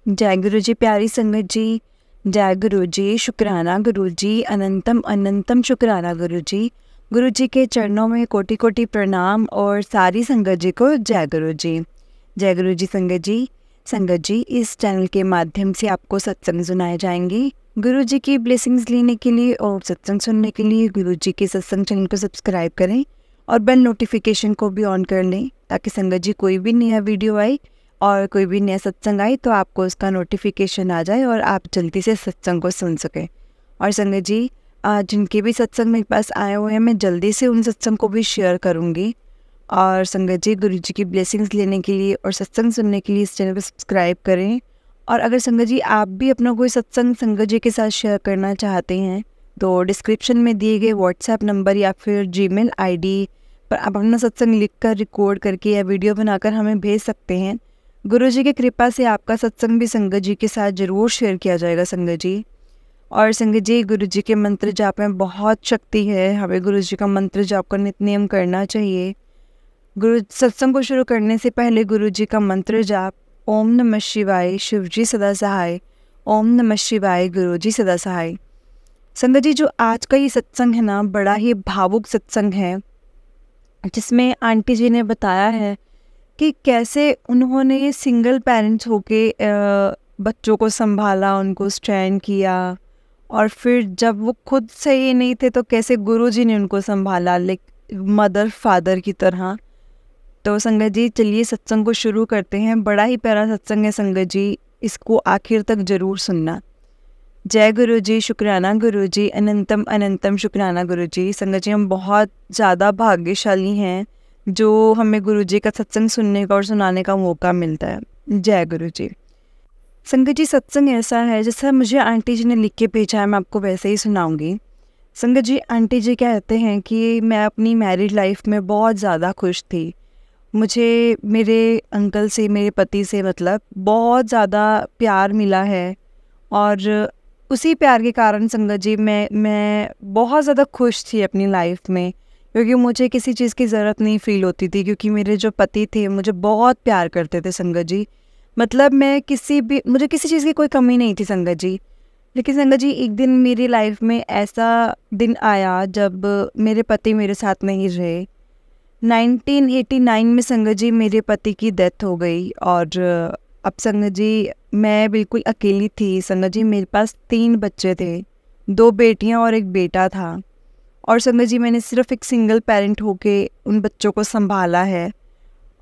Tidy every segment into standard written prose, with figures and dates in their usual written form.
जय गुरु जी। प्यारी संगत जी, जय गुरु जी। शुक्राना गुरु जी, अनंतम अनंतम शुक्राना गुरु जी। गुरु जी के चरणों में कोटि कोटि प्रणाम और सारी संगत जी को जय गुरु जी। जय गुरु जी। संगत जी, इस चैनल के माध्यम से आपको सत्संग सुनाए जाएंगे। गुरु जी की ब्लेसिंग्स लेने के लिए और सत्संग सुनने के लिए गुरु जी के सत्संग चैनल को सब्सक्राइब करें और बेल नोटिफिकेशन को भी ऑन कर लें, ताकि संगत जी कोई भी नया वीडियो आए और कोई भी नया सत्संग आए तो आपको उसका नोटिफिकेशन आ जाए और आप जल्दी से सत्संग को सुन सकें। और संगत जी, जिनके भी सत्संग मेरे पास आए हुए हैं, मैं जल्दी से उन सत्संग को भी शेयर करूँगी। और संगत जी, गुरु जी की ब्लेसिंग्स लेने के लिए और सत्संग सुनने के लिए इस चैनल को सब्सक्राइब करें। और अगर संगत जी आप भी अपना कोई सत्संग संगत जी के साथ शेयर करना चाहते हैं तो डिस्क्रिप्शन में दिए गए व्हाट्सएप नंबर या फिर जीमेल आईडी पर आप अपना सत्संग लिखकर रिकॉर्ड करके या वीडियो बनाकर हमें भेज सकते हैं। गुरु जी की कृपा से आपका सत्संग भी संगत जी के साथ ज़रूर शेयर किया जाएगा संगत जी। और संगत जी, गुरु जी के मंत्र जाप में बहुत शक्ति है। हमें गुरु जी का मंत्र जाप का नित्य नियम करना चाहिए। गुरु सत्संग को शुरू करने से पहले गुरु जी का मंत्र जाप, ओम नमः शिवाय शिव जी सदा सहाय, ओम नमः शिवाय गुरु जी सदा सहाय। संगत जी, जो आज का ये सत्संग है ना, बड़ा ही भावुक सत्संग है, जिसमें आंटी जी ने बताया है कि कैसे उन्होंने सिंगल पेरेंट्स होके बच्चों को संभाला, उनको स्ट्रेन किया, और फिर जब वो खुद सही नहीं थे तो कैसे गुरु जी ने उनको संभाला, लाइक मदर फादर की तरह। तो संगत जी, चलिए सत्संग को शुरू करते हैं। बड़ा ही प्यारा सत्संग है संगत जी, इसको आखिर तक ज़रूर सुनना। जय गुरु जी। शुक्राना गुरु जी, अनंतम अनंतम शुक्राना गुरु जी। संगत जी, हम बहुत ज़्यादा भाग्यशाली हैं जो हमें गुरु जी का सत्संग सुनने का और सुनाने का मौका मिलता है। जय गुरु जी। संगत जी, सत्संग ऐसा है जैसा मुझे आंटी जी ने लिख के भेजा है, मैं आपको वैसे ही सुनाऊंगी। संगत जी, आंटी जी कहते हैं कि मैं अपनी मैरिड लाइफ में बहुत ज़्यादा खुश थी। मुझे मेरे अंकल से, मेरे पति से मतलब बहुत ज़्यादा प्यार मिला है, और उसी प्यार के कारण संगत जी मैं बहुत ज़्यादा खुश थी अपनी लाइफ में, क्योंकि मुझे किसी चीज़ की ज़रूरत नहीं फ़ील होती थी, क्योंकि मेरे जो पति थे मुझे बहुत प्यार करते थे संगत जी। मतलब मुझे किसी चीज़ की कोई कमी नहीं थी संगत जी। लेकिन संगत जी, एक दिन मेरी लाइफ में ऐसा दिन आया जब मेरे पति मेरे साथ नहीं रहे। 1989 में संगत जी मेरे पति की डेथ हो गई, और अब संगत जी मैं बिल्कुल अकेली थी। संगत जी, मेरे पास 3 बच्चे थे, 2 बेटियां और 1 बेटा था। और संगत जी, मैंने सिर्फ एक सिंगल पेरेंट होके उन बच्चों को संभाला है।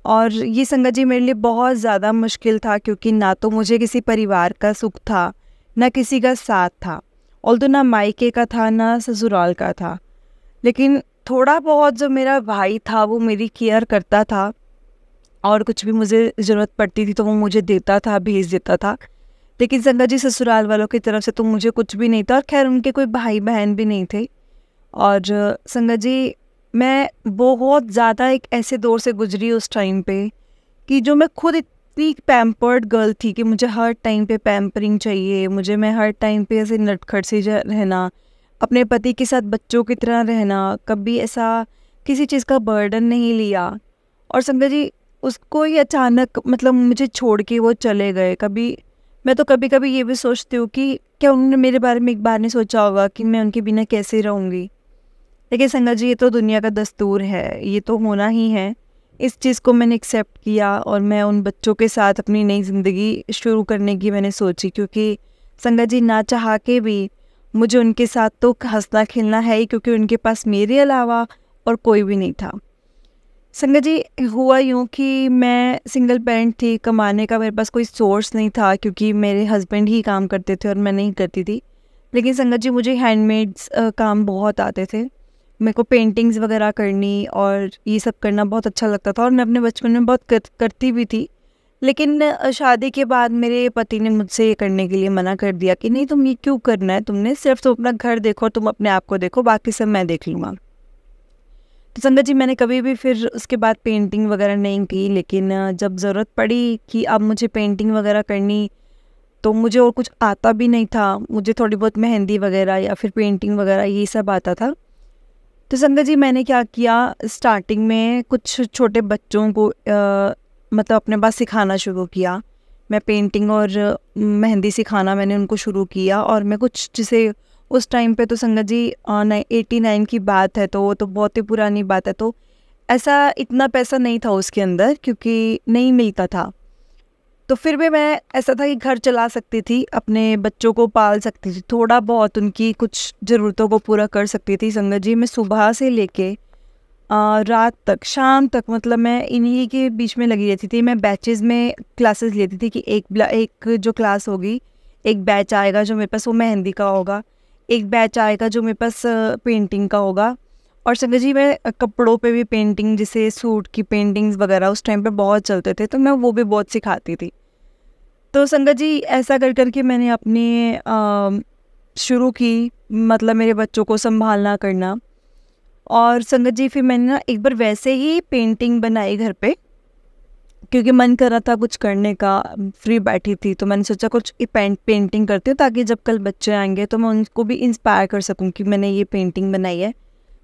और ये संगत जी मेरे लिए बहुत ज़्यादा मुश्किल था, क्योंकि ना तो मुझे किसी परिवार का सुख था, ना किसी का साथ था। ऑल्दो ना मायके का था, ना ससुराल का था। लेकिन थोड़ा बहुत जो मेरा भाई था वो मेरी केयर करता था, और कुछ भी मुझे ज़रूरत पड़ती थी तो वो मुझे देता था, भेज देता था। लेकिन संगत जी, ससुराल वालों की तरफ से तो मुझे कुछ भी नहीं था, और खैर उनके कोई भाई बहन भी नहीं थे। और संगत जी, मैं बहुत ज़्यादा एक ऐसे दौर से गुजरी उस टाइम पे कि जो मैं खुद इतनी पैम्पर्ड गर्ल थी कि मुझे हर टाइम पे पैम्परिंग चाहिए, मैं हर टाइम पे ऐसे नटखट से रहना, अपने पति के साथ बच्चों की तरह रहना, कभी ऐसा किसी चीज़ का बर्डन नहीं लिया। और संगत जी, उसको ही अचानक मतलब मुझे छोड़ के वो चले गए। मैं तो कभी कभी ये भी सोचती हूँ कि क्या उन्होंने मेरे बारे में एक बार नहीं सोचा होगा कि मैं उनके बिना कैसे रहूँगी। लेकिन संगत जी, ये तो दुनिया का दस्तूर है, ये तो होना ही है। इस चीज़ को मैंने एक्सेप्ट किया, और मैं उन बच्चों के साथ अपनी नई ज़िंदगी शुरू करने की मैंने सोची, क्योंकि संगत जी ना चाह के भी मुझे उनके साथ तो हंसना खेलना है ही, क्योंकि उनके पास मेरे अलावा और कोई भी नहीं था। संगत जी, हुआ यूँ कि मैं सिंगल पेरेंट थी, कमाने का मेरे पास कोई सोर्स नहीं था, क्योंकि मेरे हस्बैंड ही काम करते थे और मैं नहीं करती थी। लेकिन संगत जी, मुझे हैंडमेड्स काम बहुत आते थे। मेरे को पेंटिंग्स वगैरह करनी और ये सब करना बहुत अच्छा लगता था, और मैं अपने बचपन में बहुत करती भी थी। लेकिन शादी के बाद मेरे पति ने मुझसे ये करने के लिए मना कर दिया कि नहीं, तुम ये क्यों करना है, तुमने सिर्फ तुम अपना घर देखो, तुम अपने आप को देखो, बाकी सब मैं देख लूँगा। तो संगत जी, मैंने कभी भी फिर उसके बाद पेंटिंग वगैरह नहीं की। लेकिन जब ज़रूरत पड़ी कि अब मुझे पेंटिंग वगैरह करनी, तो मुझे और कुछ आता भी नहीं था। मुझे थोड़ी बहुत मेहंदी वगैरह या फिर पेंटिंग वगैरह ये सब आता था। तो संगत जी, मैंने क्या किया, स्टार्टिंग में कुछ छोटे बच्चों को मतलब अपने पास सिखाना शुरू किया। मैं पेंटिंग और मेहंदी सिखाना मैंने उनको शुरू किया। और मैं कुछ जैसे उस टाइम पे तो संगत जी 89 की बात है, तो वो तो बहुत ही पुरानी बात है, तो ऐसा इतना पैसा नहीं था उसके अंदर क्योंकि नहीं मिलता था। तो फिर भी मैं ऐसा था कि घर चला सकती थी, अपने बच्चों को पाल सकती थी, थोड़ा बहुत उनकी कुछ ज़रूरतों को पूरा कर सकती थी। संगत जी मैं सुबह से लेके रात तक, शाम तक, मतलब मैं इन्हीं के बीच में लगी रहती थी। मैं बैचेस में क्लासेस लेती थी कि एक जो क्लास होगी, एक बैच आएगा जो मेरे पास वो मेहंदी का होगा, एक बैच आएगा जो मेरे पास पेंटिंग का होगा। और संगत जी मैं कपड़ों पे भी पेंटिंग, जैसे सूट की पेंटिंग्स वगैरह उस टाइम पे बहुत चलते थे, तो मैं वो भी बहुत सिखाती थी। तो संगत जी ऐसा कर कर के मैंने अपनी शुरू की, मतलब मेरे बच्चों को संभालना करना। और संगत जी फिर मैंने ना एक बार वैसे ही पेंटिंग बनाई घर पे, क्योंकि मन कर रहा था कुछ करने का, फ्री बैठी थी, तो मैंने सोचा कुछ पेंटिंग करती हूँ ताकि जब कल बच्चे आएंगे तो मैं उनको भी इंस्पायर कर सकूँ कि मैंने ये पेंटिंग बनाई है।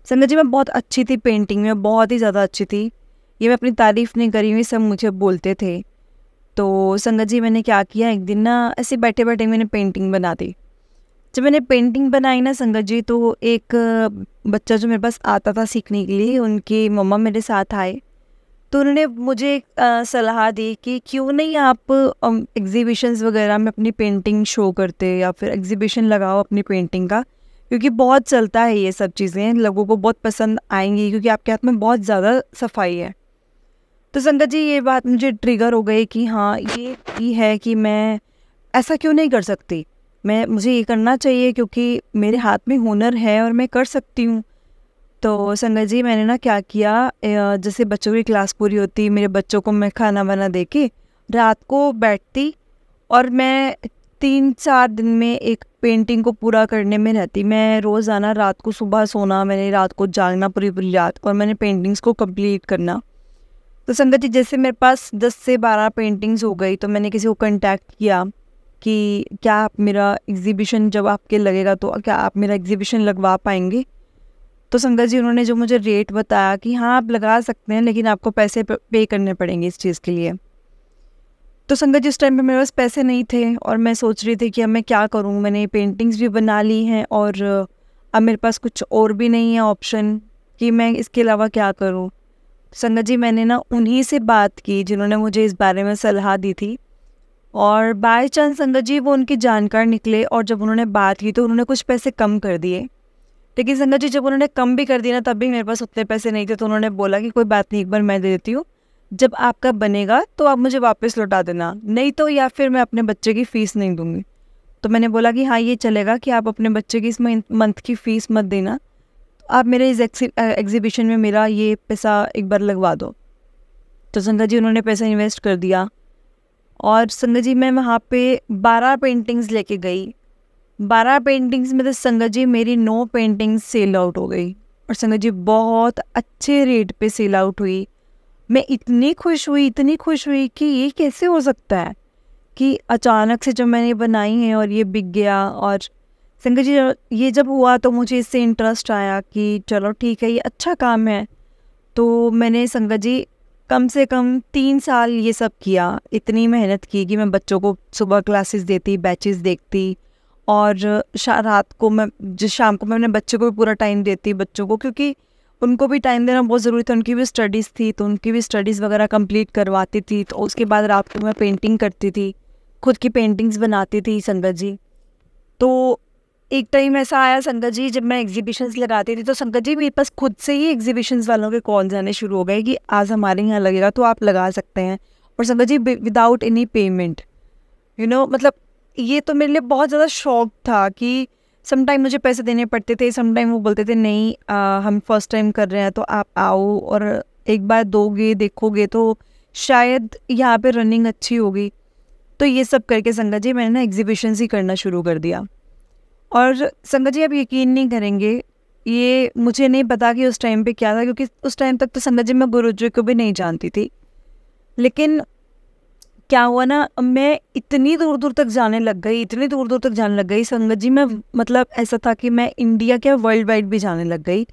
संगत जी मैं बहुत अच्छी थी पेंटिंग में, बहुत ही ज़्यादा अच्छी थी। ये मैं अपनी तारीफ़ नहीं करी हुई, सब मुझे बोलते थे। तो संगत जी मैंने क्या किया, एक दिन ना ऐसे बैठे बैठे मैंने पेंटिंग बना दी। जब मैंने पेंटिंग बनाई ना संगत जी, तो एक बच्चा जो मेरे पास आता था सीखने के लिए, उनकी मम्मा मेरे साथ आए, तो उन्होंने मुझे सलाह दी कि क्यों नहीं आप एग्जीबिशंस वगैरह में अपनी पेंटिंग शो करते, या फिर एग्जीबिशन लगाओ अपनी पेंटिंग का, क्योंकि बहुत चलता है ये सब चीज़ें, लोगों को बहुत पसंद आएंगी, क्योंकि आपके हाथ में बहुत ज़्यादा सफाई है। तो संगत जी ये बात मुझे ट्रिगर हो गई कि हाँ ये है कि मैं ऐसा क्यों नहीं कर सकती, मुझे ये करना चाहिए क्योंकि मेरे हाथ में हुनर है और मैं कर सकती हूँ। तो संगत जी मैंने ना क्या किया, जैसे बच्चों की क्लास पूरी होती, मेरे बच्चों को मैं खाना वाना दे के रात को बैठती, और मैं 3-4 दिन में एक पेंटिंग को पूरा करने में रहती। मैं रोज़ाना रात को, सुबह सोना, मैंने रात को जागना पूरी पूरी रात, और मैंने पेंटिंग्स को कंप्लीट करना। तो संगत जी जैसे मेरे पास 10 से 12 पेंटिंग्स हो गई, तो मैंने किसी को कांटेक्ट किया कि क्या आप मेरा एग्जीबिशन, जब आपके लगेगा तो क्या आप मेरा एग्जीबिशन लगवा पाएंगे। तो संगत जी उन्होंने जो मुझे रेट बताया कि हाँ आप लगा सकते हैं, लेकिन आपको पैसे पे करने पड़ेंगे इस चीज़ के लिए। तो संगत जी उस टाइम पे मेरे पास पैसे नहीं थे, और मैं सोच रही थी कि अब मैं क्या करूँ, मैंने पेंटिंग्स भी बना ली हैं और अब मेरे पास कुछ और भी नहीं है ऑप्शन कि मैं इसके अलावा क्या करूँ। संगत जी मैंने ना उन्हीं से बात की जिन्होंने मुझे इस बारे में सलाह दी थी, और बाय चांस संगत जी वो उनके जानकार निकले, और जब उन्होंने बात की तो उन्होंने कुछ पैसे कम कर दिए। लेकिन संगत जी जब उन्होंने कम भी कर दिए ना, तब भी मेरे पास उतने पैसे नहीं थे, तो उन्होंने बोला कि कोई बात नहीं, एक बार मैं दे देती हूँ, जब आपका बनेगा तो आप मुझे वापस लौटा देना, नहीं तो या फिर मैं अपने बच्चे की फ़ीस नहीं दूँगी। तो मैंने बोला कि हाँ ये चलेगा कि आप अपने बच्चे की इस मंथ की फ़ीस मत देना, आप मेरे इस एग्जीबिशन में मेरा ये पैसा एक बार लगवा दो। तो संगत जी उन्होंने पैसा इन्वेस्ट कर दिया, और संगत जी मैं वहाँ पे 12 पेंटिंग्स लेके गई। 12 पेंटिंग्स में तो संगत जी मेरी 9 पेंटिंग्स सेल आउट हो गई, और संगत जी बहुत अच्छे रेट पे सेल आउट हुई। मैं इतनी खुश हुई कि ये कैसे हो सकता है कि अचानक से जब मैंने बनाई है और ये बिक गया। और संगत जी ये जब हुआ तो मुझे इससे इंटरेस्ट आया कि चलो ठीक है, ये अच्छा काम है। तो मैंने संगत जी कम से कम 3 साल ये सब किया, इतनी मेहनत की कि मैं बच्चों को सुबह क्लासेस देती, बैचेस देखती, और रात को शाम को मैं अपने बच्चे को भी पूरा टाइम देती बच्चों को, क्योंकि उनको भी टाइम देना बहुत ज़रूरी था, उनकी भी स्टडीज़ थी, तो उनकी भी स्टडीज़ वगैरह कंप्लीट करवाती थी। तो उसके बाद रात को मैं पेंटिंग करती थी, खुद की पेंटिंग्स बनाती थी संगत जी। तो एक टाइम ऐसा आया संगत जी, जब मैं एग्जीबिशंस लगाती थी, तो संगत जी मेरे पास खुद से ही एग्जीबिशंस वालों के कॉल्स आने शुरू हो गए कि आज हमारे यहाँ लगेगा तो आप लगा सकते हैं, और संगत जी विदाउट एनी पेमेंट, मतलब ये तो मेरे लिए बहुत ज़्यादा शौक था कि समटाइम मुझे पैसे देने पड़ते थे, समटाइम वो बोलते थे नहीं हम फर्स्ट टाइम कर रहे हैं तो आप आओ और एक बार दोगे, देखोगे तो शायद यहाँ पे रनिंग अच्छी होगी। तो ये सब करके संगत जी मैंने ना एग्जीबिशंस ही करना शुरू कर दिया। और संगत जी आप यकीन नहीं करेंगे, ये मुझे नहीं पता कि उस टाइम पे क्या था, क्योंकि उस टाइम तक तो संगत जी मैं गुरुजी को भी नहीं जानती थी। लेकिन क्या हुआ ना, मैं इतनी दूर दूर तक जाने लग गई संगत जी, मैं मतलब ऐसा था कि मैं इंडिया क्या वर्ल्ड वाइड भी जाने लग गई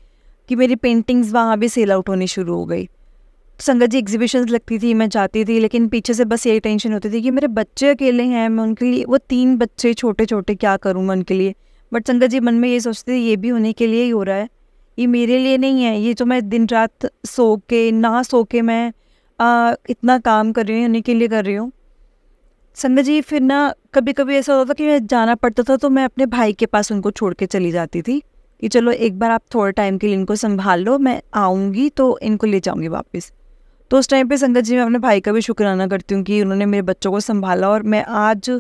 कि मेरी पेंटिंग्स वहाँ भी सेल आउट होनी शुरू हो गई। संगत जी एग्जीबिशंस लगती थी, मैं जाती थी, लेकिन पीछे से बस यही टेंशन होती थी कि मेरे बच्चे अकेले हैं, मैं उनके लिए, वो 3 बच्चे छोटे छोटे, क्या करूँ मैं उनके लिए। बट संगत जी मन में ये सोचते थे ये भी उन्हीं के लिए ही हो रहा है, ये मेरे लिए नहीं है। ये जो मैं दिन रात सो के ना सो के मैं इतना काम कर रही हूँ, उन्हीं के लिए कर रही हूँ। संगत जी फिर ना कभी कभी ऐसा होता था कि मैं जाना पड़ता था तो मैं अपने भाई के पास उनको छोड़ के चली जाती थी कि चलो एक बार आप थोड़े टाइम के लिए इनको संभाल लो, मैं आऊँगी तो इनको ले जाऊँगी वापस। तो उस टाइम पे संगत जी मैं अपने भाई का भी शुक्राना करती हूँ कि उन्होंने मेरे बच्चों को संभाला और मैं आज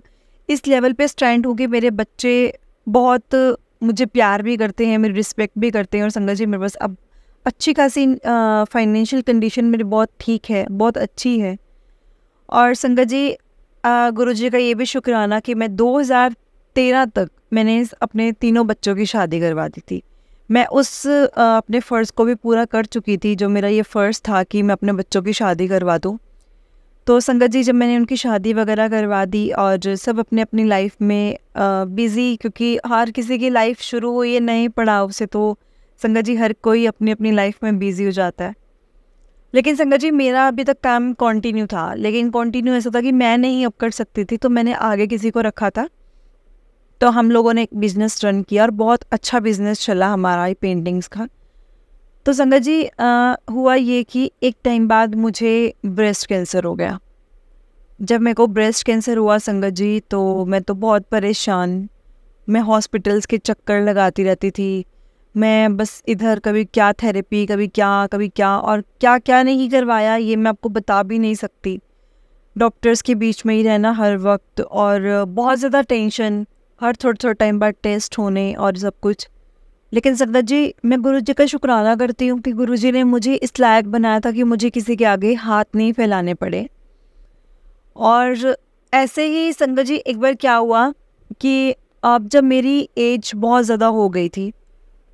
इस लेवल पे स्टैंड हूँ कि मेरे बच्चे बहुत मुझे प्यार भी करते हैं, मेरी रिस्पेक्ट भी करते हैं। और संगत जी मेरे पास अब अच्छी खासी फाइनेंशियल कंडीशन मेरी बहुत ठीक है, बहुत अच्छी है। और संगत जी गुरुजी का ये भी शुक्राना कि मैं 2013 तक मैंने अपने तीनों बच्चों की शादी करवा दी थी। मैं उस अपने फ़र्ज़ को भी पूरा कर चुकी थी, जो मेरा ये फ़र्ज़ था कि मैं अपने बच्चों की शादी करवा दूँ। तो संगत जी जब मैंने उनकी शादी वगैरह करवा दी और सब अपने अपनी लाइफ में बिज़ी, क्योंकि हर किसी की लाइफ शुरू हुई है नए पड़ाव से, तो संगत जी हर कोई अपनी अपनी लाइफ में बिज़ी हो जाता है। लेकिन संगत जी मेरा अभी तक काम कंटिन्यू था, लेकिन कंटिन्यू ऐसा था कि मैं नहीं अब कर सकती थी, तो मैंने आगे किसी को रखा था। तो हम लोगों ने एक बिज़नेस रन किया और बहुत अच्छा बिज़नेस चला हमारा ये पेंटिंग्स का। तो संगत जी हुआ ये कि एक टाइम बाद मुझे ब्रेस्ट कैंसर हो गया। जब मेरे को ब्रेस्ट कैंसर हुआ संगत जी, तो मैं तो बहुत परेशान, मैं हॉस्पिटल्स के चक्कर लगाती रहती थी। मैं बस इधर कभी क्या थेरेपी, कभी क्या और क्या क्या नहीं करवाया ये मैं आपको बता भी नहीं सकती। डॉक्टर्स के बीच में ही रहना हर वक्त और बहुत ज़्यादा टेंशन, हर थोड़े थोड़े टाइम बाद टेस्ट होने और सब कुछ। लेकिन संगत जी मैं गुरुजी का शुक्राना करती हूँ कि गुरुजी ने मुझे इस लायक बनाया था कि मुझे किसी के आगे हाथ नहीं फैलाने पड़े। और ऐसे ही संगत जी एक बार क्या हुआ कि अब जब मेरी एज बहुत ज़्यादा हो गई थी,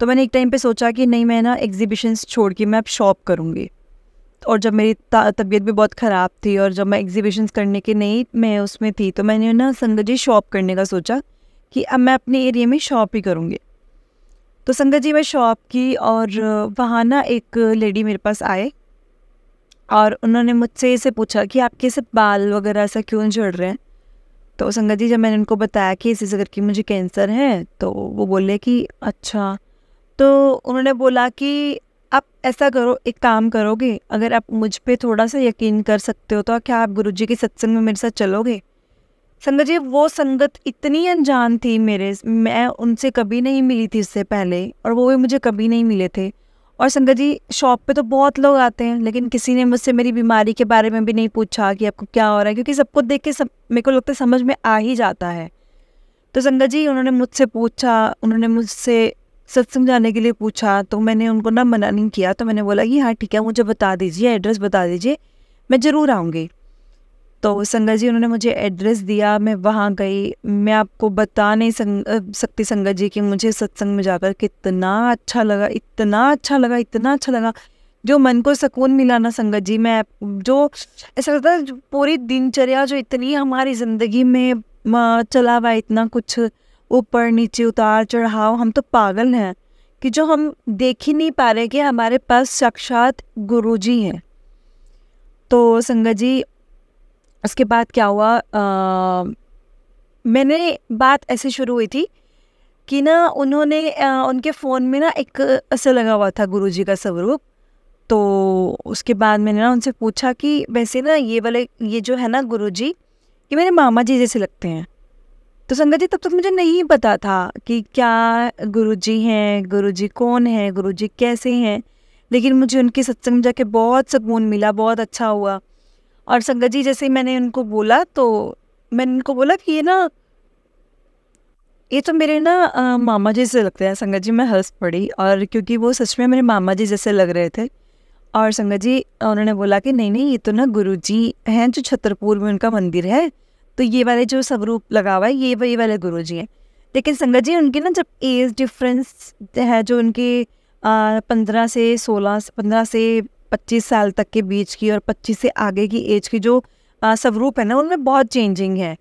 तो मैंने एक टाइम पे सोचा कि नहीं, मैं ना एग्जीबिशंस छोड़ के मैं अब शॉप करूँगी। और जब मेरी तबीयत भी बहुत ख़राब थी और जब मैं एग्जीबिशंस करने के नहीं मैं उसमें थी, तो मैंने ना संगत जी शॉप करने का सोचा कि अब मैं अपने एरिया में शॉप ही करूँगी। तो संगत जी मैं शॉप की और वहाँ ना एक लेडी मेरे पास आए और उन्होंने मुझसे ऐसे पूछा कि आपके सब बाल वगैरह ऐसा क्यों झड़ रहे हैं। तो संगत जी जब मैंने उनको बताया कि इसी से करके मुझे कैंसर है, तो वो बोले कि अच्छा। तो उन्होंने बोला कि आप ऐसा करो, एक काम करोगे, अगर आप मुझ पे थोड़ा सा यकीन कर सकते हो तो क्या आप गुरुजी के सत्संग में मेरे साथ चलोगे। संगत जी वो संगत इतनी अनजान थी मेरे, मैं उनसे कभी नहीं मिली थी इससे पहले और वो भी मुझे कभी नहीं मिले थे। और संगत जी शॉप पे तो बहुत लोग आते हैं, लेकिन किसी ने मुझसे मेरी बीमारी के बारे में भी नहीं पूछा कि आपको क्या हो रहा है, क्योंकि सबको देख के मेरे को लगता है समझ में आ ही जाता है। तो संगत जी उन्होंने मुझसे पूछा, उन्होंने मुझसे सत्संग जाने के लिए पूछा, तो मैंने उनको ना मना नहीं किया। तो मैंने बोला कि हाँ ठीक है, मुझे बता दीजिए, एड्रेस बता दीजिए, मैं ज़रूर आऊँगी। तो संगत जी उन्होंने मुझे एड्रेस दिया, मैं वहाँ गई। मैं आपको बता नहीं सकती संगत जी कि मुझे सत्संग में जाकर कितना अच्छा लगा, इतना अच्छा लगा, इतना अच्छा लगा। जो मन को सुकून मिला ना संगत जी, मैं जो ऐसा लगता है पूरी दिनचर्या जो इतनी हमारी ज़िंदगी में चला हुआ, इतना कुछ ऊपर नीचे उतार चढ़ाव, हम तो पागल हैं कि जो हम देख ही नहीं पा रहे कि हमारे पास साक्षात गुरुजी हैं। तो संगत जी उसके बाद क्या हुआ, मैंने बात ऐसे शुरू हुई थी कि ना उन्होंने उनके फ़ोन में ना एक ऐसा लगा हुआ था गुरुजी का स्वरूप। तो उसके बाद मैंने ना उनसे पूछा कि वैसे ना ये जो है ना गुरुजी, ये मेरे मामा जी जैसे लगते हैं। तो संगत जी तब तक मुझे नहीं पता था कि क्या गुरुजी हैं, गुरुजी कौन है, गुरुजी कैसे हैं। लेकिन मुझे उनके सत्संग में जाके बहुत सुकून मिला, बहुत अच्छा हुआ। और संगत जी जैसे मैंने उनको बोला, तो मैंने उनको बोला कि ये तो मेरे ना मामा जी से लगते हैं। संगत जी मैं हंस पड़ी, और क्योंकि वो सच में मेरे मामा जी जैसे लग रहे थे। और संगत जी उन्होंने बोला कि नहीं ये तो ना गुरुजी हैं, जो छतरपुर में उनका मंदिर है, तो ये वाले जो स्वरूप लगा हुआ है ये वही वाले गुरुजी हैं। लेकिन संगत जी उनकी ना जब एज डिफरेंस है, जो उनके 15 से 25 साल तक के बीच की और 25 से आगे की एज की जो स्वरूप है ना, उनमें बहुत चेंजिंग है।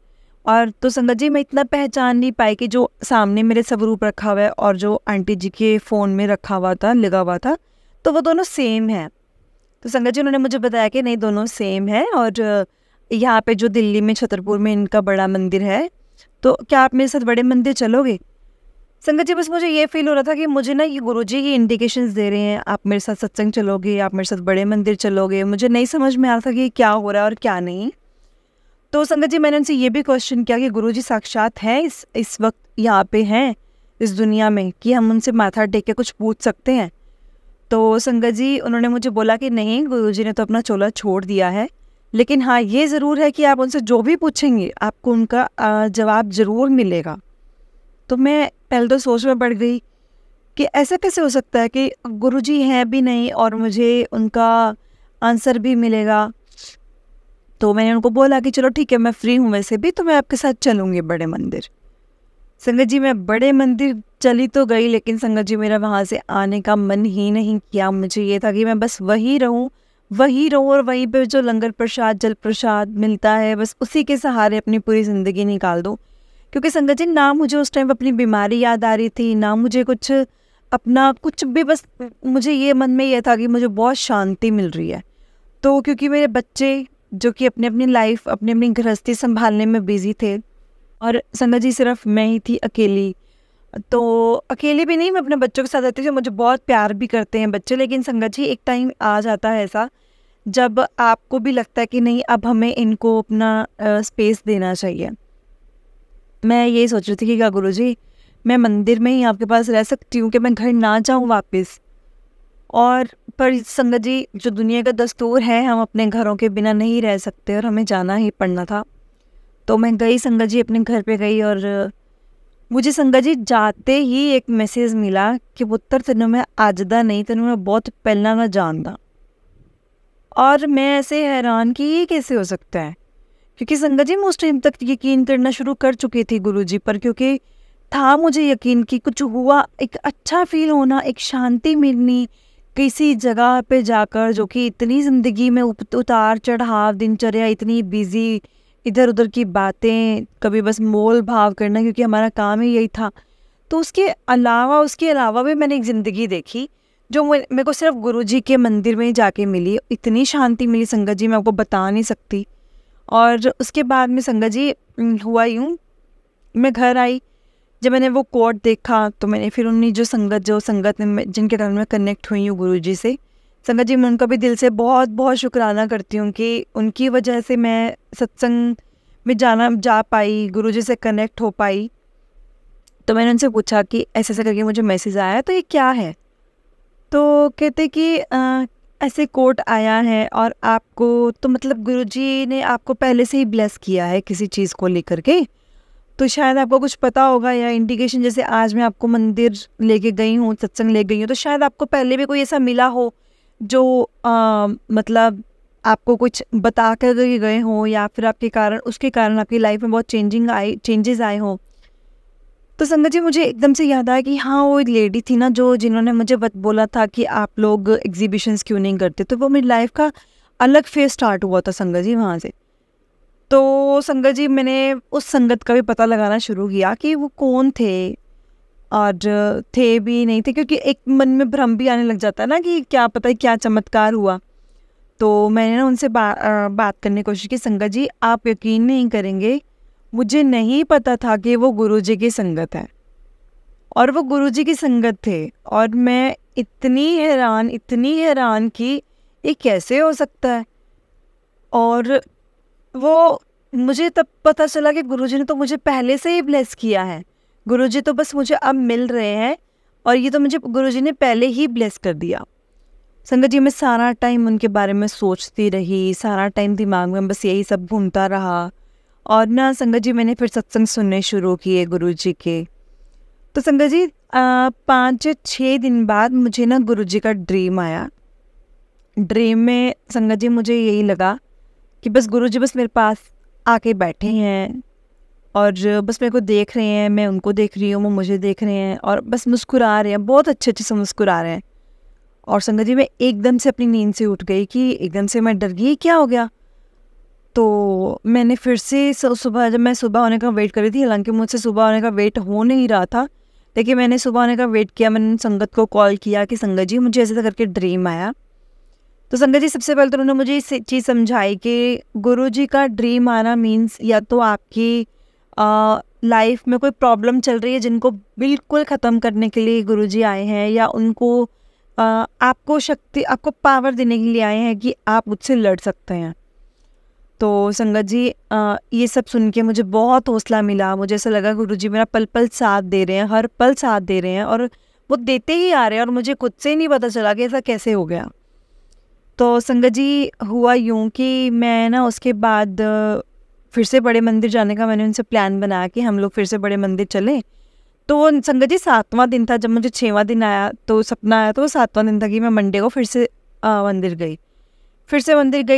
और तो संगत जी मैं इतना पहचान नहीं पाई कि जो सामने मेरे स्वरूप रखा हुआ है और जो आंटी जी के फ़ोन में रखा हुआ था, लगा हुआ था, तो वो दोनों सेम है। तो संगत जी उन्होंने मुझे बताया कि नहीं, दोनों सेम है, और यहाँ पे जो दिल्ली में छतरपुर में इनका बड़ा मंदिर है, तो क्या आप मेरे साथ बड़े मंदिर चलोगे? संगत जी बस मुझे ये फील हो रहा था कि मुझे ना ये गुरुजी ही इंडिकेशंस दे रहे हैं, आप मेरे साथ सत्संग चलोगे, आप मेरे साथ बड़े मंदिर चलोगे। मुझे नहीं समझ में आ रहा था कि क्या हो रहा है और क्या नहीं। तो संगत जी मैंने उनसे ये भी क्वेश्चन किया कि गुरुजी साक्षात हैं इस वक्त यहाँ पे हैं इस दुनिया में, कि हम उनसे माथा टेक के कुछ पूछ सकते हैं? तो संगत जी उन्होंने मुझे बोला कि नहीं, गुरुजी ने तो अपना चोला छोड़ दिया है, लेकिन हाँ ये ज़रूर है कि आप उनसे जो भी पूछेंगे आपको उनका जवाब ज़रूर मिलेगा। तो मैं पहले तो सोच में पड़ गई कि ऐसा कैसे हो सकता है कि गुरुजी हैं भी नहीं और मुझे उनका आंसर भी मिलेगा। तो मैंने उनको बोला कि चलो ठीक है, मैं फ्री हूँ वैसे भी, तो मैं आपके साथ चलूँगी बड़े मंदिर। संगत जी मैं बड़े मंदिर चली तो गई, लेकिन संगत जी मेरा वहाँ से आने का मन ही नहीं किया। मुझे ये था कि मैं बस वहीं रहूँ और वहीं पे जो लंगर प्रसाद जल प्रसाद मिलता है बस उसी के सहारे अपनी पूरी ज़िंदगी निकाल दूँ। क्योंकि संगत जी ना मुझे उस टाइम अपनी बीमारी याद आ रही थी, ना मुझे कुछ अपना कुछ भी, बस मुझे ये मन में ये था कि मुझे बहुत शांति मिल रही है। तो क्योंकि मेरे बच्चे जो कि अपनी अपनी लाइफ अपनी अपनी गृहस्थी संभालने में बिजी थे, और संगत जी सिर्फ मैं ही थी अकेली। तो अकेले भी नहीं, मैं अपने बच्चों के साथ रहती थी, मुझे बहुत प्यार भी करते हैं बच्चे। लेकिन संगत जी एक टाइम आ जाता है ऐसा जब आपको भी लगता है कि नहीं, अब हमें इनको अपना स्पेस देना चाहिए। मैं यही सोच रही थी कि क्या गुरुजी मैं मंदिर में ही आपके पास रह सकती हूँ, कि मैं घर ना जाऊँ वापस? और पर संगत जी जो दुनिया का दस्तूर है, हम अपने घरों के बिना नहीं रह सकते और हमें जाना ही पड़ना था। तो मैं गई संगत जी, अपने घर पे गई, और मुझे संगत जी जाते ही एक मैसेज मिला कि पुत्र तेनों मैं आजदा नहीं, तेनों मैं बहुत पहला ना जानदा। और मैं ऐसे हैरान कि ये कैसे हो सकता है, क्योंकि संगत जी मैं उस टाइम तक यकीन करना शुरू कर चुकी थी गुरुजी पर, क्योंकि था मुझे यकीन कि कुछ हुआ, एक अच्छा फील होना, एक शांति मिलनी किसी जगह पे जाकर, जो कि इतनी ज़िंदगी में उतार चढ़ाव, दिनचर्या इतनी बिजी, इधर उधर की बातें, कभी बस मोल भाव करना, क्योंकि हमारा काम ही यही था। तो उसके अलावा भी मैंने एक ज़िंदगी देखी जो मेरे को सिर्फ गुरुजी के मंदिर में ही जाके मिली। इतनी शांति मिली संगत जी, मैं आपको बता नहीं सकती। और उसके बाद में संगत जी हुआ यूँ, मैं घर आई, जब मैंने वो कोट देखा तो मैंने फिर उन्हीं जो संगत में जिनके कारण मैं कनेक्ट हुई हूँ गुरुजी से, संगत जी मैं उनका भी दिल से बहुत बहुत शुक्राना करती हूँ कि उनकी वजह से मैं सत्संग में जा पाई, गुरुजी से कनेक्ट हो पाई। तो मैंने उनसे पूछा कि ऐसे ऐसे करके मुझे मैसेज आया है, तो ये क्या है? तो कहते कि ऐसे कोट आया है और आपको, तो मतलब गुरुजी ने आपको पहले से ही ब्लेस किया है किसी चीज़ को लेकर के, तो शायद आपको कुछ पता होगा या इंडिकेशन, जैसे आज मैं आपको मंदिर लेके गई हूँ, सत्संग ले गई हूँ, तो शायद आपको पहले भी कोई ऐसा मिला हो जो मतलब आपको कुछ बता कर गए हों, या फिर उसके कारण आपकी लाइफ में बहुत चेंजेस आए हों। तो संगत जी मुझे एकदम से याद आया कि हाँ, वो एक लेडी थी ना जिन्होंने मुझे बोला था कि आप लोग एग्जीबिशंस क्यों नहीं करते, तो वो मेरी लाइफ का अलग फेज स्टार्ट हुआ था संगत जी वहाँ से। तो संगत जी मैंने उस संगत का भी पता लगाना शुरू किया कि वो कौन थे, और थे भी नहीं थे, क्योंकि एक मन में भ्रम भी आने लग जाता है ना कि क्या पता है क्या चमत्कार हुआ। तो मैंने ना उनसे बात करने की कोशिश की। संगत जी आप यकीन नहीं करेंगे, मुझे नहीं पता था कि वो गुरुजी की संगत है, और वो गुरुजी की संगत थे। और मैं इतनी हैरान कि ये कैसे हो सकता है। और वो मुझे तब पता चला कि गुरुजी ने तो मुझे पहले से ही ब्लेस किया है, गुरुजी तो बस मुझे अब मिल रहे हैं, और ये तो मुझे गुरुजी ने पहले ही ब्लेस कर दिया। संगत जी मैं सारा टाइम उनके बारे में सोचती रही, सारा टाइम दिमाग में बस यही सब घूमता रहा। और ना संगत जी मैंने फिर सत्संग सुनने शुरू किए गुरुजी के। तो संगत जी 5-6 दिन बाद मुझे ना गुरुजी का ड्रीम आया। ड्रीम में संगत जी मुझे यही लगा कि बस गुरुजी बस मेरे पास आके बैठे हैं, और बस मेरे को देख रहे हैं, मैं उनको देख रही हूँ, वो मुझे देख रहे हैं, और बस मुस्कुरा रहे हैं, बहुत अच्छे से मुस्कुरा रहे हैं। और संगत जी मैं एकदम से अपनी नींद से उठ गई कि एकदम से मैं डर गई, क्या हो गया। तो मैंने फिर से सुबह, जब मैं सुबह होने का वेट कर रही थी, हालांकि मुझसे सुबह होने का वेट हो नहीं रहा था, लेकिन मैंने सुबह होने का वेट किया। मैंने संगत को कॉल किया कि संगत जी मुझे ऐसे करके ड्रीम आया, तो संगत जी सबसे पहले तो उन्होंने मुझे ये चीज़ समझाई कि गुरुजी का ड्रीम आना मीन्स या तो आपकी लाइफ में कोई प्रॉब्लम चल रही है जिनको बिल्कुल ख़त्म करने के लिए गुरुजी आए हैं, या उनको आपको शक्ति, आपको पावर देने के लिए आए हैं कि आप मुझसे लड़ सकते हैं। तो संगत जी ये सब सुन के मुझे बहुत हौसला मिला। मुझे ऐसा लगा गुरुजी मेरा पल पल साथ दे रहे हैं, हर पल साथ दे रहे हैं, और वो देते ही आ रहे हैं, और मुझे खुद से ही नहीं पता चला कि ऐसा कैसे हो गया। तो संगत जी हुआ यूँ कि मैं ना उसके बाद फिर से बड़े मंदिर जाने का मैंने उनसे प्लान बनाया कि हम लोग फिर से बड़े मंदिर चलें। तो वो संगत जी 7वां दिन था, जब मुझे 6वां दिन आया तो सपना आया, तो वो 7वां दिन था कि मैं मंडे को फिर से मंदिर गई।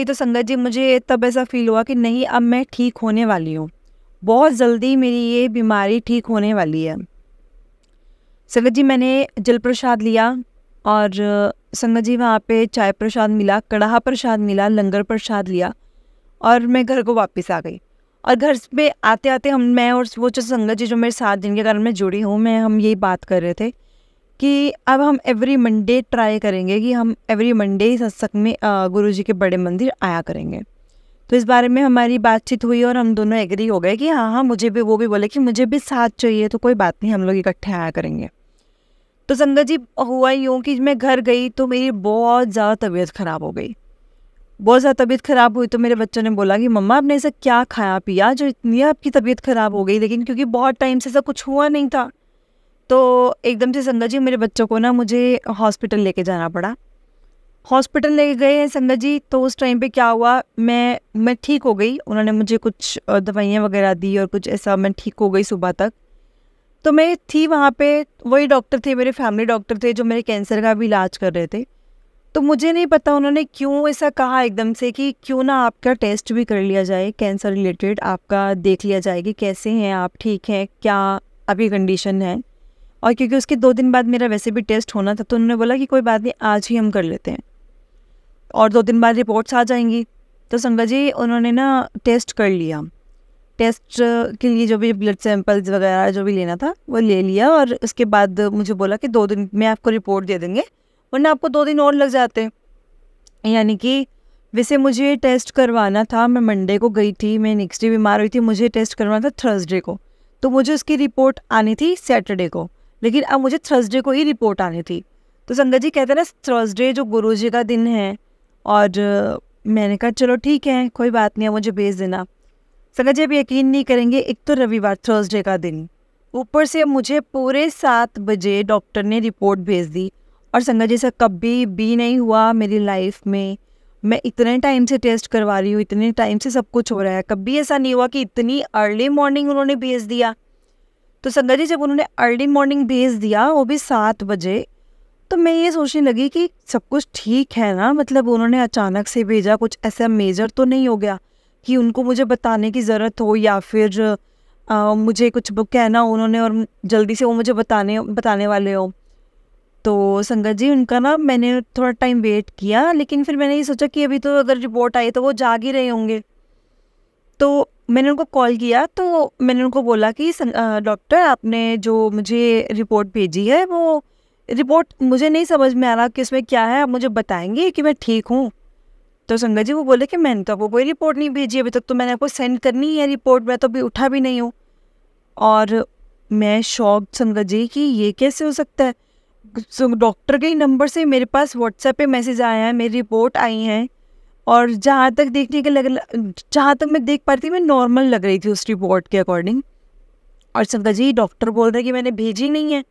तो संगत जी मुझे तब ऐसा फील हुआ कि नहीं, अब मैं ठीक होने वाली हूँ, बहुत जल्दी मेरी ये बीमारी ठीक होने वाली है। संगत जी मैंने जल प्रसाद लिया, और संगत जी वहाँ पे चाय प्रसाद मिला, कड़ाहा प्रसाद मिला, लंगर प्रसाद लिया, और मैं घर को वापस आ गई। और घर पे आते आते मैं और वो जो संगत जी जो मेरे साथ जिनके कारण मैं जुड़ी हूँ, हम यही बात कर रहे थे कि अब हम एवरी मंडे ट्राई करेंगे कि हम एवरी मंडे सत्संग में गुरुजी के बड़े मंदिर आया करेंगे। तो इस बारे में हमारी बातचीत हुई और हम दोनों एग्री हो गए कि हाँ, मुझे भी, वो भी बोले कि मुझे भी साथ चाहिए, तो कोई बात नहीं, हम लोग इकट्ठे आया करेंगे। तो संगत जी हुआ यूँ कि मैं घर गई तो मेरी बहुत ज़्यादा तबीयत ख़राब हो गई। बहुत ज़्यादा तबीयत ख़राब हुई तो मेरे बच्चों ने बोला कि मम्मा आपने ऐसा क्या खाया पिया जो इतनी आपकी तबीयत ख़राब हो गई। लेकिन क्योंकि बहुत टाइम से ऐसा कुछ हुआ नहीं था, तो एकदम से संगत जी मेरे बच्चों को ना मुझे हॉस्पिटल लेके जाना पड़ा। हॉस्पिटल लेके गए हैं संगत जी, तो उस टाइम पे क्या हुआ, मैं ठीक हो गई। उन्होंने मुझे कुछ दवाइयाँ वगैरह दी और कुछ ऐसा, मैं ठीक हो गई सुबह तक। तो मैं थी वहाँ पे, वही डॉक्टर थे, मेरे फैमिली डॉक्टर थे जो मेरे कैंसर का भी इलाज कर रहे थे। तो मुझे नहीं पता उन्होंने क्यों ऐसा कहा एकदम से कि क्यों ना आपका टेस्ट भी कर लिया जाए, कैंसर रिलेटेड आपका देख लिया जाए कि कैसे हैं आप, ठीक हैं क्या, आपकी कंडीशन है। और क्योंकि उसके 2 दिन बाद मेरा वैसे भी टेस्ट होना था, तो उन्होंने बोला कि कोई बात नहीं, आज ही हम कर लेते हैं और 2 दिन बाद रिपोर्ट्स आ जाएंगी। तो संगत जी उन्होंने ना टेस्ट कर लिया। टेस्ट के लिए जो भी ब्लड सैंपल्स वगैरह जो भी लेना था वो ले लिया, और उसके बाद मुझे बोला कि 2 दिन में आपको रिपोर्ट दे देंगे, वरना आपको 2 दिन और लग जाते। यानी कि वैसे मुझे टेस्ट करवाना था, मैं मंडे को गई थी, मैं नेक्स्ट डे बीमार हुई थी, मुझे टेस्ट करवाना था थर्सडे को, तो मुझे उसकी रिपोर्ट आनी थी सैटरडे को, लेकिन अब मुझे थर्सडे को ही रिपोर्ट आनी थी। तो संगत जी कहते हैं ना थर्सडे जो गुरुजी का दिन है, और मैंने कहा चलो ठीक है कोई बात नहीं है, मुझे भेज देना। संगत जी अब यकीन नहीं करेंगे, एक तो रविवार थर्सडे का दिन, ऊपर से मुझे पूरे 7 बजे डॉक्टर ने रिपोर्ट भेज दी। और संगत जी से कभी भी नहीं हुआ मेरी लाइफ में, मैं इतने टाइम से टेस्ट करवा रही हूँ, इतने टाइम से सब कुछ हो रहा है, कभी ऐसा नहीं हुआ कि इतनी अर्ली मॉर्निंग उन्होंने भेज दिया। तो संगत जी जब उन्होंने अर्ली मॉर्निंग भेज दिया, वो भी 7 बजे, तो मैं ये सोचने लगी कि सब कुछ ठीक है ना, मतलब उन्होंने अचानक से भेजा, कुछ ऐसा मेजर तो नहीं हो गया कि उनको मुझे बताने की ज़रूरत हो, या फिर मुझे कुछ कहना उन्होंने और जल्दी से वो मुझे बताने वाले हो। तो संगत जी उनका ना मैंने थोड़ा टाइम वेट किया, लेकिन फिर मैंने ये सोचा कि अभी तो अगर रिपोर्ट आई तो वो जाग ही रहे होंगे। तो मैंने उनको कॉल किया, तो मैंने उनको बोला कि डॉक्टर आपने जो मुझे रिपोर्ट भेजी है, वो रिपोर्ट मुझे नहीं समझ में आ रहा कि उसमें क्या है, आप मुझे बताएंगे कि मैं ठीक हूँ। तो संगत जी वो बोले कि मैंने तो आपको कोई रिपोर्ट नहीं भेजी अभी तक, तो मैंने आपको सेंड करनी है रिपोर्ट, मैं तो अभी उठा भी नहीं हूँ। और मैं शॉक संगत जी कि ये कैसे हो सकता है। डॉक्टर के नंबर से मेरे पास व्हाट्सएप पे मैसेज आया है, मेरी रिपोर्ट आई है, और जहाँ तक जहाँ तक मैं देख पा रही थी मैं नॉर्मल लग रही थी उस रिपोर्ट के अकॉर्डिंग। और संगत जी डॉक्टर बोल रहे कि मैंने भेजी नहीं है।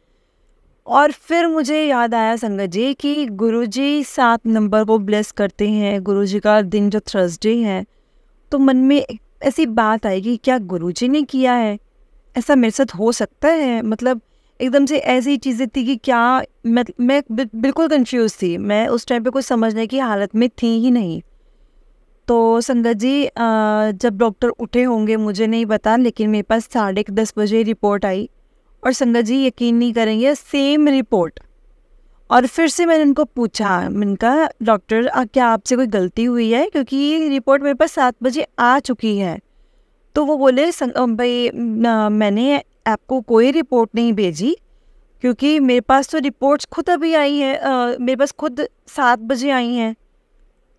और फिर मुझे याद आया संगत जी कि गुरुजी 7 नंबर को ब्लेस करते हैं, गुरुजी का दिन जो थर्सडे है, तो मन में ऐसी बात आई कि क्या गुरुजी ने किया है, ऐसा मेरे साथ हो सकता है। मतलब एकदम से ऐसी चीज़ें थी कि क्या मैं बिल्कुल कंफ्यूज थी, मैं उस टाइम पे कुछ समझने की हालत में थी ही नहीं। तो संगत जी जब डॉक्टर उठे होंगे मुझे नहीं पता, लेकिन मेरे पास 10:30 बजे रिपोर्ट आई, और संगत जी यकीन नहीं करेंगे सेम रिपोर्ट। और फिर से मैंने उनको पूछा, मैंने कहा डॉक्टर क्या आपसे कोई गलती हुई है, क्योंकि ये रिपोर्ट मेरे पास 7 बजे आ चुकी है। तो वो बोले भाई मैंने आपको कोई रिपोर्ट नहीं भेजी, क्योंकि मेरे पास तो रिपोर्ट्स खुद अभी आई हैं, मेरे पास खुद 7 बजे आई हैं।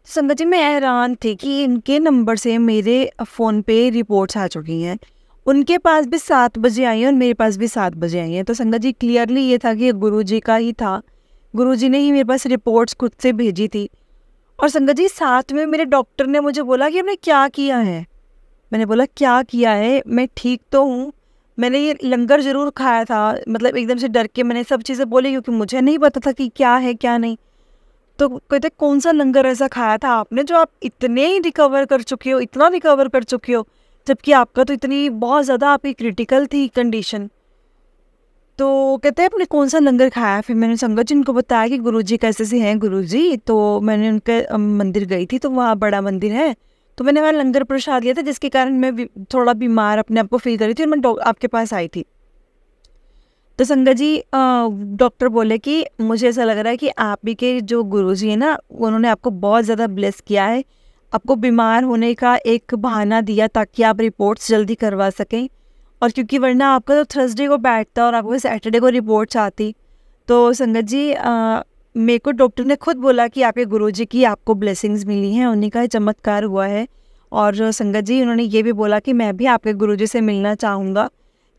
संगत जी मैं हैरान थी कि इनके नंबर से मेरे फ़ोन पे रिपोर्ट्स आ चुकी हैं। उनके पास भी 7 बजे आई हैं और मेरे पास भी 7 बजे आई हैं। तो संगत जी क्लियरली ये था कि ये गुरुजी का ही था। गुरुजी ने ही मेरे पास रिपोर्ट्स खुद से भेजी थी। और संगत जी साथ में मेरे डॉक्टर ने मुझे बोला कि आपने क्या किया है? मैंने बोला क्या किया है? मैं ठीक तो हूँ। मैंने ये लंगर ज़रूर खाया था, मतलब एकदम से डर के मैंने सब चीज़ें बोली क्योंकि मुझे नहीं पता था कि क्या है क्या नहीं। तो कहते कौन सा लंगर ऐसा खाया था आपने जो आप इतने ही रिकवर कर चुके हो, इतना रिकवर कर चुके हो, जबकि आपका तो इतनी बहुत ज़्यादा आपकी क्रिटिकल थी कंडीशन। तो कहते हैं आपने कौन सा लंगर खाया? फिर मैंने संगत जी उनको बताया कि गुरुजी कैसे से हैं गुरुजी। तो मैंने उनके मंदिर गई थी, तो वहाँ बड़ा मंदिर है, तो मैंने वहाँ लंगर प्रसाद लिया था, जिसके कारण मैं थोड़ा बीमार अपने आप को फील कर रही थी और मैं आपके पास आई थी। तो संगत जी डॉक्टर बोले कि मुझे ऐसा लग रहा है कि आप ही के जो गुरुजी हैं ना, उन्होंने आपको बहुत ज़्यादा ब्लेस किया है, आपको बीमार होने का एक बहाना दिया ताकि आप रिपोर्ट्स जल्दी करवा सकें। और क्योंकि वरना आपका तो थर्सडे को बैठता और आपको सैटरडे को रिपोर्ट्स आती। तो संगत जी मेरे को डॉक्टर ने खुद बोला कि आपके गुरुजी की आपको ब्लेसिंग्स मिली हैं, उन्हीं का ही चमत्कार हुआ है। और संगत जी उन्होंने ये भी बोला कि मैं भी आपके गुरुजी से मिलना चाहूँगा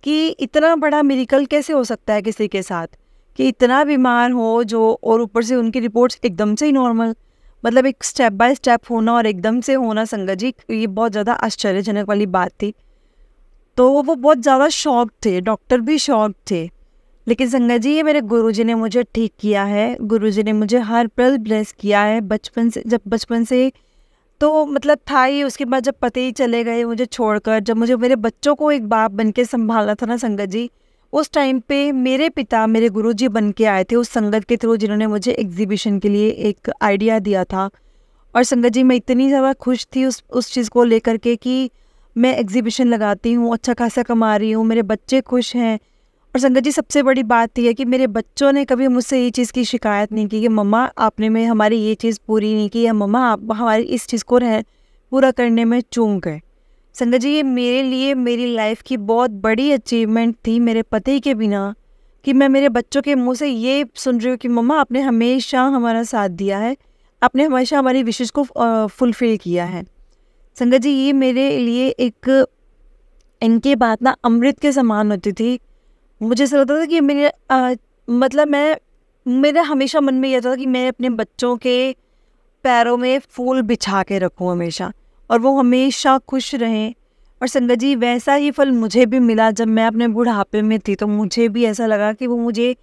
कि इतना बड़ा मिरेकल कैसे हो सकता है किसी के साथ, कि इतना बीमार हो जो, और ऊपर से उनकी रिपोर्ट्स एकदम से ही नॉर्मल, मतलब एक स्टेप बाय स्टेप होना और एकदम से होना। संगत जी ये बहुत ज़्यादा आश्चर्यजनक वाली बात थी। तो वो बहुत ज़्यादा शॉक थे, डॉक्टर भी शॉक थे। लेकिन संगत जी ये मेरे गुरुजी ने मुझे ठीक किया है, गुरुजी ने मुझे हर पल ब्लेस किया है बचपन से। जब बचपन से तो मतलब था ही, उसके बाद जब पति ही चले गए मुझे छोड़कर, जब मुझे मेरे बच्चों को एक बाप बन के संभालना था ना संगत जी, उस टाइम पे मेरे पिता मेरे गुरुजी बन के आए थे उस संगत के थ्रू, जिन्होंने मुझे एग्जीबिशन के लिए एक आइडिया दिया था। और संगत जी मैं इतनी ज़्यादा खुश थी उस चीज़ को लेकर के कि मैं एग्जीबिशन लगाती हूँ, अच्छा खासा कमा रही हूँ, मेरे बच्चे खुश हैं। और संगत जी सबसे बड़ी बात यह है कि मेरे बच्चों ने कभी मुझसे ये चीज़ की शिकायत नहीं की कि मम्मा आपने में हमारी ये चीज़ पूरी नहीं की, या मम्मा आप हमारी इस चीज़ को पूरा करने में चूक गए। संगत जी ये मेरे लिए मेरी लाइफ की बहुत बड़ी अचीवमेंट थी मेरे पति के बिना, कि मैं मेरे बच्चों के मुंह से ये सुन रही हूँ कि मम्मा आपने हमेशा हमारा साथ दिया है, आपने हमेशा हमारी विशेष को फुलफिल किया है। संगत जी ये मेरे लिए एक, इनके बात ना अमृत के समान होती थी। मुझे ऐसा लगता था कि मतलब मेरा हमेशा मन में यह था कि मैं अपने बच्चों के पैरों में फूल बिछा के रखूं हमेशा, और वो हमेशा खुश रहें। और संगत जी वैसा ही फल मुझे भी मिला जब मैं अपने बुढ़ापे में थी। तो मुझे भी ऐसा लगा कि वो मुझे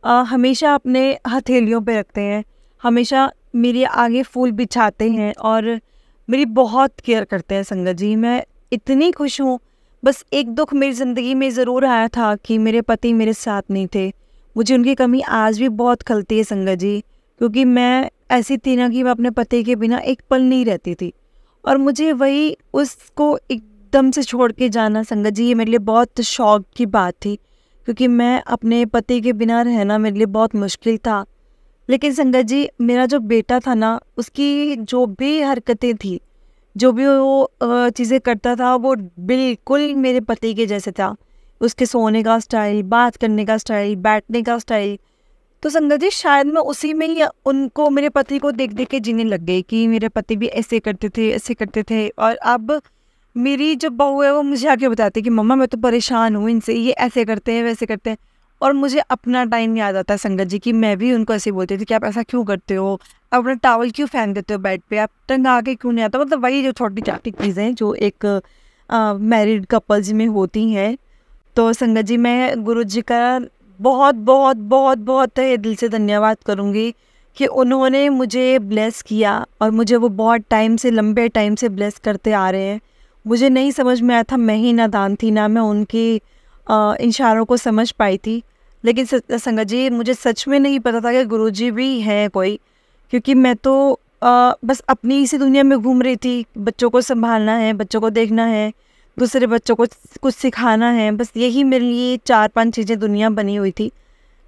हमेशा अपने हथेलियों पे रखते हैं, हमेशा मेरे आगे फूल बिछाते हैं और मेरी बहुत केयर करते हैं। संगत जी मैं इतनी खुश हूँ। बस एक दुख मेरी ज़िंदगी में ज़रूर आया था कि मेरे पति मेरे साथ नहीं थे। मुझे उनकी कमी आज भी बहुत खलती है संगत जी, क्योंकि मैं ऐसी थी ना कि मैं अपने पति के बिना एक पल नहीं रहती थी, और मुझे वही उसको एकदम से छोड़ के जाना संगत जी ये मेरे लिए बहुत शौक की बात थी, क्योंकि मैं अपने पति के बिना रहना मेरे लिए बहुत मुश्किल था। लेकिन संगत जी मेरा जो बेटा था ना, उसकी जो भी हरकतें थी, जो भी वो चीज़ें करता था, वो बिल्कुल मेरे पति के जैसे था। उसके सोने का स्टाइल, बात करने का स्टाइल, बैठने का स्टाइल। तो संगत जी शायद मैं उसी में ही उनको, मेरे पति को देख देख के जीने लग गई कि मेरे पति भी ऐसे करते थे, ऐसे करते थे। और अब मेरी जो बहू है वो मुझे आके बताती है कि मम्मा मैं तो परेशान हूँ इनसे, ये ऐसे करते हैं वैसे करते हैं। और मुझे अपना टाइम याद आता है संगत जी कि मैं भी उनको ऐसे बोलती थी कि आप ऐसा क्यों करते हो, आप अपना टावल क्यों फेंक देते हो बेड पे, आप टंगा के क्यों नहीं आता। मतलब वही जो छोटी छोटी चीज़ें जो एक मैरिड कपल्स में होती हैं। तो संगत जी मैं गुरुजी का बहुत बहुत बहुत बहुत तहे दिल से धन्यवाद करूँगी कि उन्होंने मुझे ब्लेस किया, और मुझे वो बहुत टाइम से, लंबे टाइम से ब्लेस करते आ रहे हैं। मुझे नहीं समझ में आया था, मैं ही नादान थी ना, मैं उनकी इशारों को समझ पाई थी। लेकिन संगत जी मुझे सच में नहीं पता था कि गुरुजी भी हैं कोई, क्योंकि मैं तो बस अपनी इसी दुनिया में घूम रही थी। बच्चों को संभालना है, बच्चों को देखना है, दूसरे बच्चों को कुछ सिखाना है, बस यही मेरे लिए 4-5 चीज़ें दुनिया बनी हुई थी।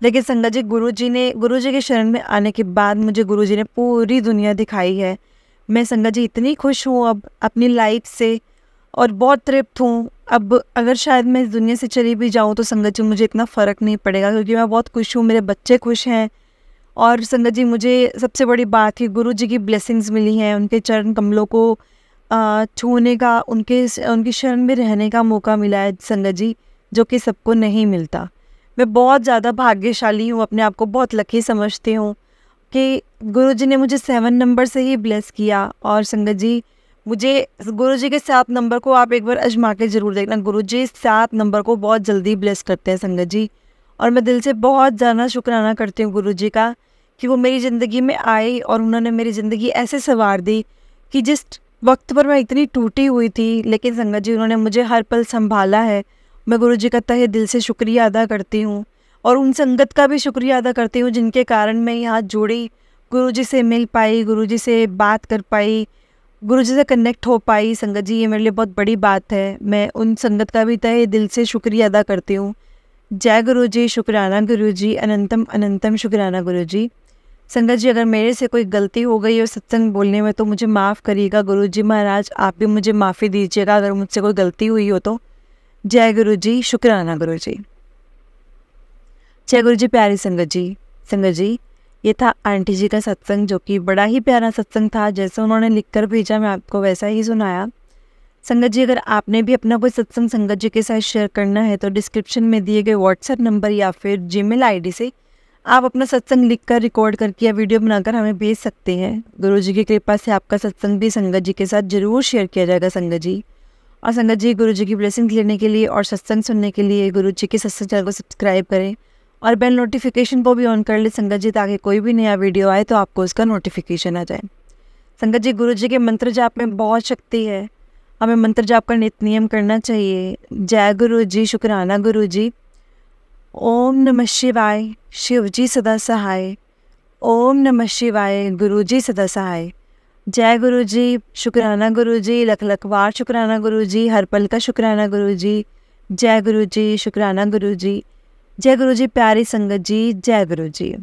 लेकिन संगत जी गुरुजी के शरण में आने के बाद मुझे गुरुजी ने पूरी दुनिया दिखाई है। मैं संगत जी इतनी खुश हूँ अब अपनी लाइफ से, और बहुत तृप्त हूँ। अब अगर शायद मैं इस दुनिया से चली भी जाऊँ तो संगत जी मुझे इतना फ़र्क नहीं पड़ेगा, क्योंकि मैं बहुत खुश हूँ, मेरे बच्चे खुश हैं, और संगत जी, मुझे सबसे बड़ी बात है गुरु जी की ब्लेसिंग्स मिली हैं, उनके चरण कमलों को छूने का, उनकी शरण में रहने का मौका मिला है संगत जी, जो कि सबको नहीं मिलता। मैं बहुत ज़्यादा भाग्यशाली हूँ, अपने आप को बहुत लकी समझती हूँ कि गुरु जी ने मुझे 7 नंबर से ही ब्लेस किया। और संगत जी, मुझे गुरु जी के 7 नंबर को आप एक बार आजमा के ज़रूर देखना। गुरु जी 7 नंबर को बहुत जल्दी ब्लेस करते हैं संगत जी। और मैं दिल से बहुत ज़्यादा शुक्राना करती हूँ गुरु जी का कि वो मेरी ज़िंदगी में आए और उन्होंने मेरी ज़िंदगी ऐसे संवार दी कि जिस वक्त पर मैं इतनी टूटी हुई थी, लेकिन संगत जी उन्होंने मुझे हर पल संभाला है। मैं गुरु जी का तहे दिल से शुक्रिया अदा करती हूँ और उन संगत का भी शुक्रिया अदा करती हूँ जिनके कारण मैं यहाँ जुड़ी, गुरु जी से मिल पाई, गुरु जी से बात कर पाई, गुरु जी से कनेक्ट हो पाई। संगत जी, ये मेरे लिए बहुत बड़ी बात है। मैं उन संगत का भी तहे दिल से शुक्रिया अदा करती हूँ। जय गुरु जी, शुक्राना गुरु जी, अनंतम अनंतम शुक्राना गुरु जी। संगत जी, अगर मेरे से कोई गलती हो गई हो सत्संग बोलने में तो मुझे माफ़ करिएगा। गुरु जी महाराज, आप भी मुझे माफ़ी दीजिएगा अगर मुझसे कोई गलती हुई हो तो। जय गुरु जी, शुक्राना गुरु जी। जय गुरु जी। प्यारी संगत जी, संगत जी, ये था आंटी जी का सत्संग, जो कि बड़ा ही प्यारा सत्संग था। जैसे उन्होंने लिखकर भेजा मैं आपको वैसा ही सुनाया। संगत जी, अगर आपने भी अपना कोई सत्संग संगत जी के साथ शेयर करना है तो डिस्क्रिप्शन में दिए गए व्हाट्सएप नंबर या फिर जीमेल आईडी से आप अपना सत्संग लिखकर, रिकॉर्ड करके या वीडियो बनाकर हमें भेज सकते हैं। गुरु जी की कृपा से आपका सत्संग भी संगत जी के साथ जरूर शेयर किया जाएगा संगत जी। और संगत जी, गुरु जी की ब्लेसिंग लेने के लिए और सत्संग सुनने के लिए गुरु जी के सत्संग चैनल को सब्सक्राइब करें और बेल नोटिफिकेशन को भी ऑन कर ले संगत जी, ताकि कोई भी नया वीडियो आए तो आपको उसका नोटिफिकेशन आ जाए। संगत जी, गुरु जी के मंत्र जाप में बहुत शक्ति है, हमें मंत्र जाप का नित्य नियम करना चाहिए। जय गुरु जी, शुक्राना गुरु जी। ओम नमः शिवाय, शिव जी सदा सहाय। ओम नमः शिवाय, गुरु जी सदा सहाय। जय गुरु जी, शुक्राना गुरु जी, लख लख बार शुक्राना गुरु जी, हर पल का शुक्राना गुरु जी। जय गुरु जी, शुक्राना गुरु जी। जय गुरु जी। प्यारी संगत जी, जय गुरु जी।